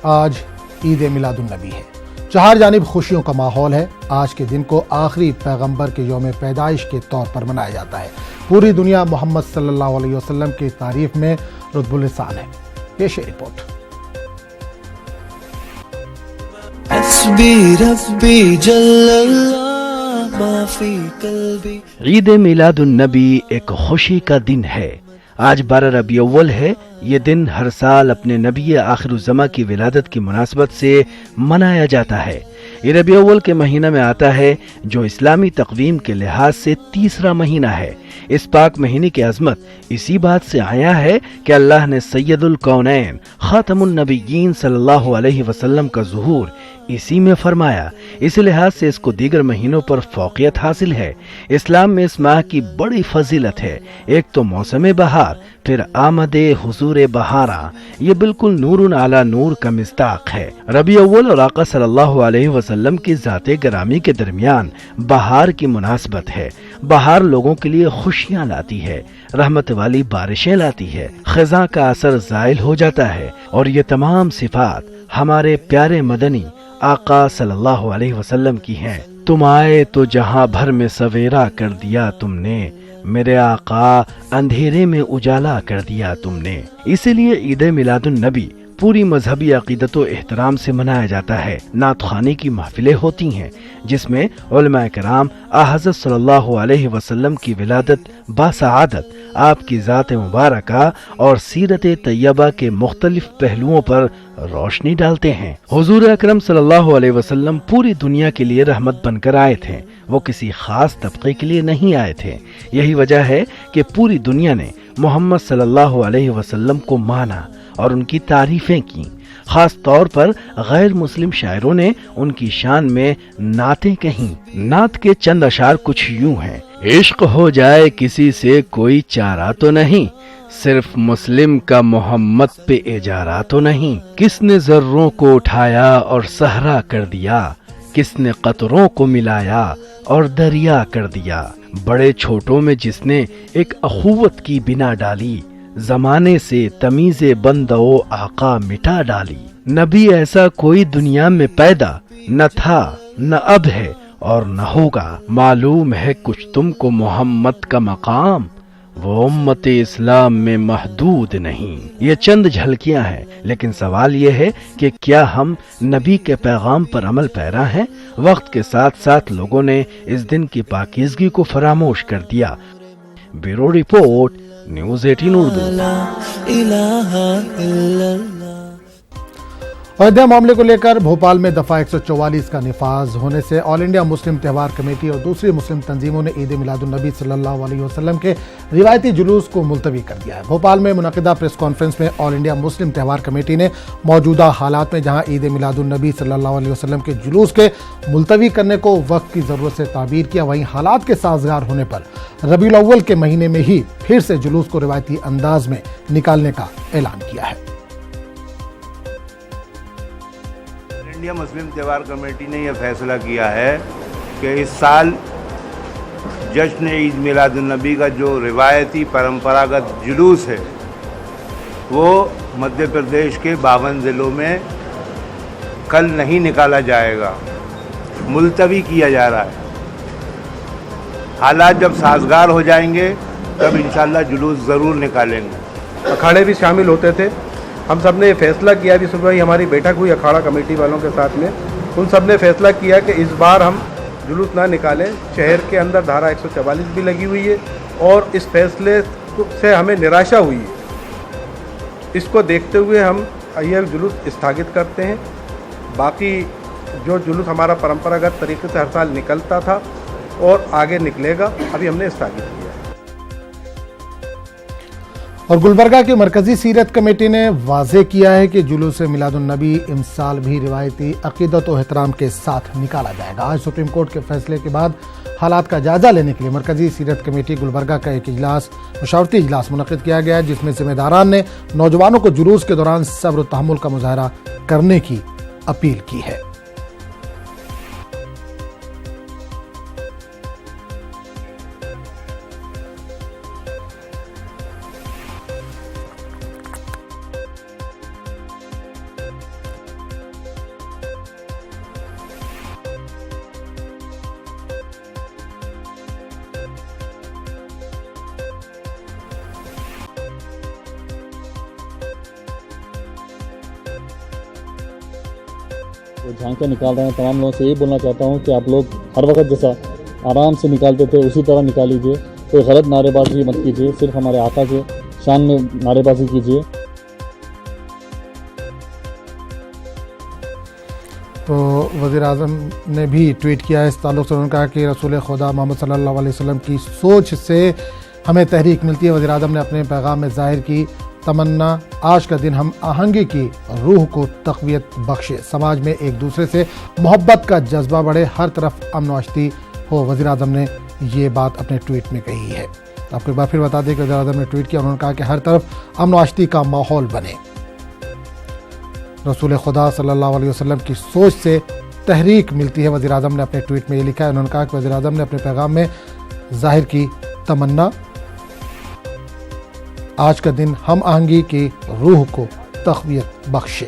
आज ईद मिलादुन नबी है। चार जानिब खुशियों का माहौल है। आज के दिन को आखिरी पैगंबर के यौम पैदाइश के तौर पर मनाया जाता है। पूरी दुनिया मोहम्मद सल्लल्लाहु अलैहि वसल्लम की तारीफ में रुतबुल लिसान है। पेश रिपोर्ट। ईद मिलादुन नबी एक खुशी का दिन है। आज 12 रबी अव्वल है। ये दिन हर साल अपने नबी आखिरुज़्ज़मा की विलादत की मुनासबत से मनाया जाता है। ये रबी अव्वल के महीना में आता है, जो इस्लामी तक़वीम के लिहाज से तीसरा महीना है। इस पाक महीने की अजमत इसी बात से आया है कि अल्लाह ने सैयदुल कौनैन खातमुन नबिय्यीन सल्लल्लाहु अलैहि वसल्लम का ज़ुहूर इसी में फरमाया। इस लिहाज से इसको दीगर महीनों पर फौकियत हासिल है। इस्लाम में इस माह की बड़ी फजीलत है। एक तो मौसम बहार, फिर आमदे हुजूर बहारा, ये बिल्कुल नूरुन आला नूर का मिस्ताक है। रबी अव्वल और आका सल्लल्लाहु अलैहि वसल्लम की ज़ाते गरामी के दरमियान बहार की मुनासबत है। बहार लोगों के लिए खुशियाँ लाती है, रहमत वाली बारिशें लाती है, खज़ां का असर ज़ाइल हो जाता है। और ये तमाम सिफात हमारे प्यारे मदनी आका सल्लल्लाहु अलैहि वसल्लम की हैं। तुम आए तो जहां भर में सवेरा कर दिया तुमने, मेरे आका अंधेरे में उजाला कर दिया तुमने। इसीलिए ईद मिलादुन नबी पूरी मजहबी अकीदत व एहतराम से मनाया जाता है। नात ख़्वानी की महफिलें होती हैं, जिसमें उलमाए किराम हज़रत सल्लल्लाहु अलैहि वसल्लम की विलादत बासआदत, आपकी ज़ात मुबारका और सीरत तैयबा के मुख्तलिफ पहलुओं पर रोशनी डालते हैं। हुजूर अकरम सल्लल्लाहु अलैहि वसल्लम पूरी दुनिया के लिए रहमत बनकर आए थे। वो किसी खास तबके के लिए नहीं आए थे। यही वजह है कि पूरी दुनिया ने मोहम्मद सल्लल्लाहु अलैहि वसल्लम को माना और उनकी तारीफें की। खास तौर पर गैर मुस्लिम शायरों ने उनकी शान में नातें कहीं। नात के चंद अशार कुछ यूं हैं। इश्क हो जाए किसी से कोई चारा तो नहीं, सिर्फ मुस्लिम का मोहम्मद पे इजारा तो नहीं। किसने जर्रों को उठाया और सहरा कर दिया, किसने कतरों को मिलाया और दरिया कर दिया। बड़े छोटों में जिसने एक अखुवत की बिना डाली, जमाने से तमीज़े बंदो आका मिटा डाली। नबी ऐसा कोई दुनिया में पैदा न था, न अब है और न होगा। मालूम है कुछ तुमको मोहम्मद का मकाम, वो उम्मत इस्लाम में महदूद नहीं। ये चंद झलकियां हैं, लेकिन सवाल ये है कि क्या हम नबी के पैगाम पर अमल पैरा हैं? वक्त के साथ साथ लोगों ने इस दिन की पाकीज़गी को फरामोश कर दिया। Bureau report, news 18 Urdu. Ayodhya मामले को लेकर भोपाल में दफा 144 का निफाज होने से ऑल इंडिया मुस्लिम त्यौहार कमेटी और दूसरी मुस्लिम तंजीमों ने ईद मिलादुन नबी सल्लल्लाहु अलैहि वसल्लम के रिवायती जुलूस को मुलतवी कर दिया है। भोपाल में मुनक़िदा प्रेस कॉन्फ्रेंस में ऑल इंडिया मुस्लिम त्यौहार कमेटी ने मौजूदा हालात में जहां ईद मिलादुन नबी सल्लल्लाहु अलैहि वसल्लम के जुलूस के मुलतवी करने को वक्त की ज़रूरत से ताबीर किया, वहीं हालात के साजगार होने पर रबीउल अव्वल के महीने में ही फिर से जुलूस को रिवायती अंदाज में निकालने का ऐलान किया है। इंडिया मुस्लिम त्यौहार कमेटी ने यह फैसला किया है कि इस साल जश्न ईद मिलादुन नबी का जो रिवायती परंपरागत जुलूस है वो मध्य प्रदेश के 52 ज़िलों में कल नहीं निकाला जाएगा, मुलतवी किया जा रहा है। हालात जब साजगार हो जाएंगे तब इंशाल्लाह जुलूस ज़रूर निकालेंगे। अखाड़े भी शामिल होते थे। हम सब ने ये फैसला किया, अभी सुबह ही हमारी बैठक हुई अखाड़ा कमेटी वालों के साथ में, उन सब ने फैसला किया कि इस बार हम जुलूस ना निकालें। शहर के अंदर धारा 144 भी लगी हुई है और इस फैसले से हमें निराशा हुई है। इसको देखते हुए हम यह जुलूस स्थगित करते हैं। बाकी जो जुलूस हमारा परंपरागत तरीके से हर साल निकलता था और आगे निकलेगा, अभी हमने स्थगित किया। और गुलबर्गा की मरकजी सीरत कमेटी ने वाज़ेह किया है कि जुलूस मिलादुन नबी इमसाल भी रिवायती अकीदत व एहतराम के साथ निकाला जाएगा। आज सुप्रीम कोर्ट के फैसले के बाद हालात का जायजा लेने के लिए मरकजी सीरत कमेटी गुलबर्गा का एक इजलास, मशावरती इजलास मुनक़िद किया गया, जिसमें जिम्मेदारान ने नौजवानों को जुलूस के दौरान सब्र व तहम्मुल का मुजाहरा करने की अपील की है। तो झांकियाँ निकाल रहे हैं। तमाम लोगों से यही बोलना चाहता हूँ कि आप लोग हर वक्त जैसा आराम से निकालते थे उसी तरह निकाल लीजिए। कोई गलत नारेबाजी मत कीजिए, सिर्फ हमारे आका के शान में नारेबाजी कीजिए। तो वज़ीर आज़म ने भी ट्वीट किया इस ताल्लुक़ से। उन्होंने कहा कि रसूल खुदा मोहम्मद सल्लल्लाहु अलैहि वसल्लम की सोच से हमें तहरीक मिलती है। वज़ीर आज़म ने अपने पैगाम में ज़ाहिर की तमन्ना, आज का दिन हम आहंगी की रूह को तक़वियत बख्शे, समाज में एक दूसरे से मोहब्बत का जज्बा बढ़े, हर तरफ अमन वाश्ती हो। वज़ीर आज़म ने ये बात अपने ट्वीट में कही है। आपको एक बार फिर बता दें कि वज़ीर आज़म ने ट्वीट किया, उन्होंने कहा कि हर तरफ अमन वाश्ती का माहौल बने। रसूल खुदा सल्लल्लाहु अलैहि वसल्लम की सोच से तहरीक मिलती है, वज़ीर आज़म ने अपने ट्वीट में ये लिखा है। उन्होंने कहा कि वज़ीर आज़म ने अपने पैगाम में ज़ाहिर की तमन्ना, आज का दिन हम आहंगी की रूह को तक़वियत बख्शे।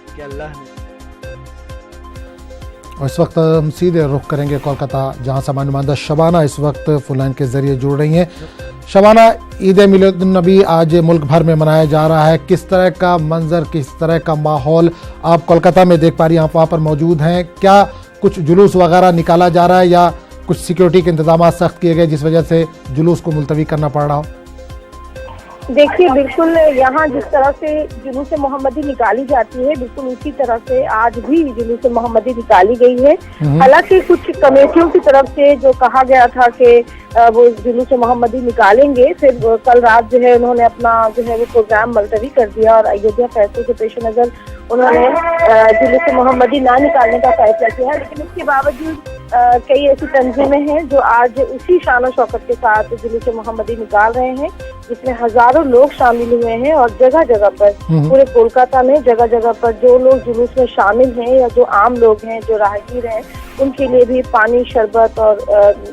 कि अल्लाह ने और इस वक्त हम सीधे रुख करेंगे कोलकाता, जहां से हमारी नुमाइंदा शबाना इस वक्त फ़ोन के ज़रिए जुड़ रही हैं। शबाना, ईद मिलादुन्नबी आज मुल्क भर में मनाया जा रहा है। किस तरह का मंजर, किस तरह का माहौल आप कोलकाता में देख पा रही हैं? आप वहाँ पर मौजूद हैं, क्या कुछ जुलूस वगैरह निकाला जा रहा है या कुछ सिक्योरिटी के इंतजाम सख्त किए गए जिस वजह से जुलूस को मुलतवी करना पड़ रहा हो? देखिए, बिल्कुल यहाँ जिस तरह से जुलूस मोहम्मदी निकाली जाती है, बिल्कुल उसी तरह से आज भी जुलूस मोहम्मदी निकाली गई है। हालांकि कुछ कमेटियों की तरफ से जो कहा गया था कि वो जुलूस मोहम्मदी निकालेंगे, फिर कल रात जो है उन्होंने अपना जो है वो प्रोग्राम मुलतवी कर दिया और अयोध्या फैसले के पेश नज़र उन्होंने जुलूस मोहम्मदी ना निकालने का फैसला किया है। लेकिन इसके बावजूद कई ऐसी तंजीमें हैं जो आज उसी शान और शौकत के साथ जुलूस मोहम्मदी निकाल रहे हैं, जिसमें हजारों लोग शामिल हुए हैं और जगह जगह पर पूरे कोलकाता में जगह जगह पर जो लोग जुलूस में शामिल हैं या जो आम लोग हैं, जो राहगीर हैं, उनके लिए भी पानी, शरबत और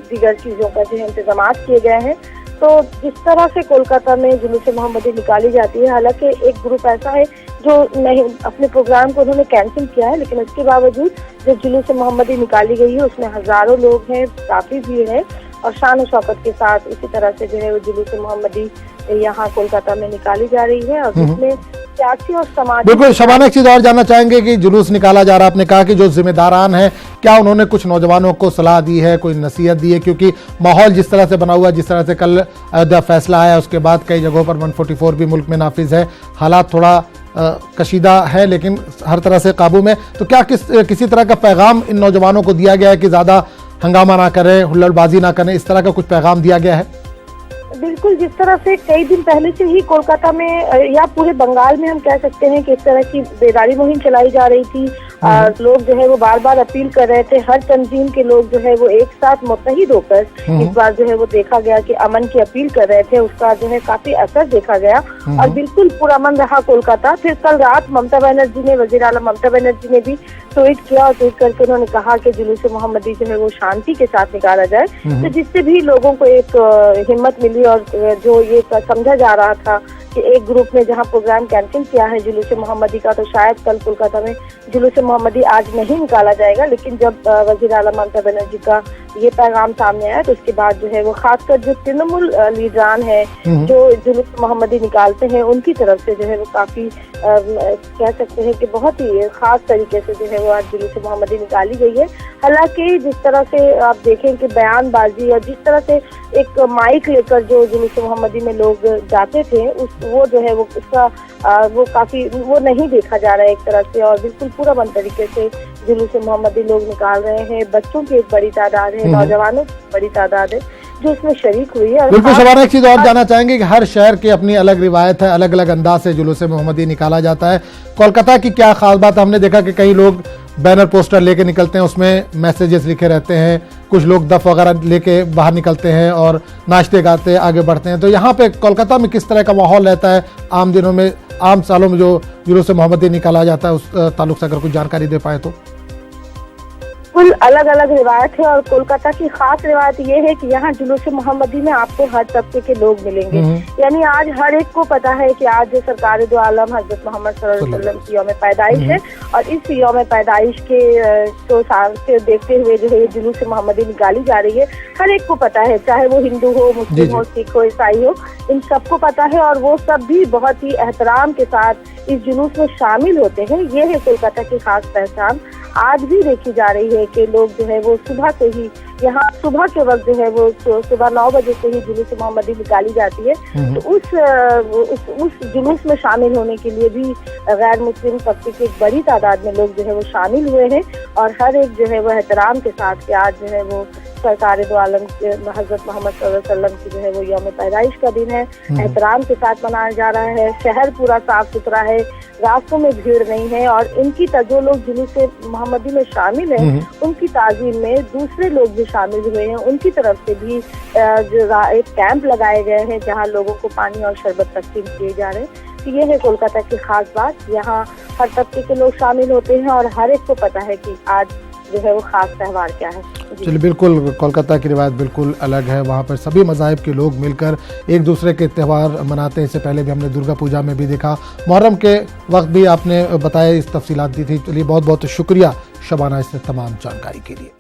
दीगर चीज़ों का जो है इंतजाम किए गए हैं। तो जिस तरह से कोलकाता में जुलूस मोहम्मदी निकाली जाती है, हालांकि एक ग्रुप ऐसा है जो नहीं अपने प्रोग्राम को उन्होंने कैंसिल किया है, लेकिन उसके बावजूद जो जुलूस मोहम्मदी निकाली गई है उसमें हजारों लोग हैं, काफ़ी भीड़ है और शान और शौकत के साथ इसी तरह से जो है वो जुलूस मोहम्मदी यहाँ कोलकाता में निकाली जा रही है और जिसमें सियासी और समाजी। बिल्कुल शबाना, एक चीज़ और जानना चाहेंगे कि जुलूस निकाला जा रहा है, आपने कहा कि जो जिम्मेदारान हैं, क्या उन्होंने कुछ नौजवानों को सलाह दी है, कोई नसीहत दी है? क्योंकि माहौल जिस तरह से बना हुआ है, जिस तरह से कल अयोध्या फैसला आया, उसके बाद कई जगहों पर 144 भी मुल्क में नाफिज है, हालात थोड़ा कशीदा है लेकिन हर तरह से काबू में। तो क्या किसी तरह का पैगाम इन नौजवानों को दिया गया है कि ज़्यादा हंगामा ना करें, हुल्लड़बाजी ना करें, इस तरह का कुछ पैगाम दिया गया है? बिल्कुल, जिस तरह से कई दिन पहले से ही कोलकाता में या पूरे बंगाल में हम कह सकते हैं कि इस तरह की बेदारी मुहिम चलाई जा रही थी। लोग जो है वो बार बार अपील कर रहे थे, हर तंजीम के लोग जो है वो एक साथ मुत्तहिद होकर इस बार जो है वो देखा गया कि अमन की अपील कर रहे थे, उसका जो है काफी असर देखा गया और बिल्कुल पुरअमन रहा कोलकाता। फिर कल रात ममता बनर्जी ने, वजीर आला ममता बनर्जी ने भी ट्वीट किया और ट्वीट करके उन्होंने कहा कि जुलूस मोहम्मदी जो है वो शांति के साथ निकाला जाए, तो जिससे भी लोगों को एक हिम्मत मिली और जो ये समझा जा रहा था कि एक ग्रुप ने जहां प्रोग्राम कैंसिल किया है जुलूस मोहम्मदी का, तो शायद कल कोलकाता में जुलूस मोहम्मदी आज नहीं निकाला जाएगा। लेकिन जब वज़ीर आला ममता बनर्जी का ये पैगाम सामने आया तो उसके बाद जो है वो खासकर जो तृणमूल लीडरान है जो जुलूस मोहम्मदी निकालते हैं, उनकी तरफ से जो है वो काफी कह सकते हैं कि बहुत ही खास तरीके से जो है वो आज जुलूस मोहम्मदी निकाली गई है। हालांकि जिस तरह से आप देखें कि बयानबाजी और जिस तरह से एक माइक लेकर जो जुलूस मोहम्मदी में लोग जाते थे, वो जो है वो उसका वो काफी वो नहीं देखा जा रहा है एक तरह से, और बिल्कुल पूरा बंद तरीके से जुलूस मोहम्मदी लोग निकाल रहे हैं। बच्चों की एक बड़ी तादाद है, नौजवानों की बड़ी तादाद है जो इसमें शरीक हुई है। बिल्कुल शबाना, एक चीज़ और जानना चाहेंगे कि हर शहर की अपनी अलग रिवायत है, अलग अलग अंदाज से जुलूस मोहम्मदी निकाला जाता है। कोलकाता की क्या खास बात? हमने देखा कि कई लोग बैनर पोस्टर लेके निकलते हैं, उसमें मैसेजेस लिखे रहते हैं, कुछ लोग दफ वगैरह लेके बाहर निकलते हैं और नाचते गाते आगे बढ़ते हैं। तो यहाँ पे कोलकाता में किस तरह का माहौल रहता है आम दिनों में, आम सालों में जो जुलूस मोहम्मदी निकाला जाता है, उस ताल्लुक से अगर कुछ जानकारी दे पाए तो? बिल्कुल अलग अलग रिवायत है और कोलकाता की खास रिवायत ये है कि यहाँ जुलूस मोहम्मदी में आपको हर तबके के लोग मिलेंगे। यानी आज हर एक को पता है कि आज जो सरकार दो आलम हजरत मोहम्मद सल्लल्लाहु अलैहि वसल्लम की यौम पैदाइश है और इस यौम पैदाइश के तो साल के देखते हुए जो है ये जुलूस मोहम्मदी निकाली जा रही है। हर एक को पता है, चाहे वो हिंदू हो, मुस्लिम हो, सिख हो, ईसाई हो, इन सबको पता है और वो सब भी बहुत ही एहतराम के साथ इस जुलूस में शामिल होते हैं। ये है कोलकाता की खास पहचान। आज भी देखी जा रही है कि लोग जो है वो सुबह से ही यहाँ सुबह के वक्त जो है वो सुबह 9 बजे से ही जुलूस मोहम्मदी निकाली जाती है। तो उस जुलूस में शामिल होने के लिए भी गैर मुस्लिम तबके की एक बड़ी तादाद में लोग जो है वो शामिल हुए हैं और हर एक जो है वो एहतराम के साथ कि आज जो है वो सरकार दो आलम हजरत मोहम्मद सल्लल्लाहु अलैहि वसल्लम की जो है वो यौम पैदाइश का दिन है, एहतराम के साथ मनाया जा रहा है। शहर पूरा साफ सुथरा है, रास्तों में भीड़ नहीं है और इनकी जो लोग जुलूस मोहम्मदी में शामिल हैं उनकी ताज़ीम में दूसरे लोग भी शामिल हुए हैं। उनकी तरफ से भी एक कैंप लगाए गए हैं जहाँ लोगों को पानी और शरबत तकसीम किए जा रहे हैं। तो ये है कोलकाता की खास बात। यहाँ हर तबके के लोग शामिल होते हैं और हर एक को पता है कि आज जो है वो खास त्यौहार क्या है। चलिए, बिल्कुल कोलकाता की रिवायत बिल्कुल अलग है। वहाँ पर सभी मज़ाहिब के लोग मिलकर एक दूसरे के त्यौहार मनाते हैं। इससे पहले भी हमने दुर्गा पूजा में भी देखा, मुहर्रम के वक्त भी आपने बताया, इस तफसीलात दी थी। चलिए, बहुत बहुत शुक्रिया शबाना इस तमाम जानकारी के लिए।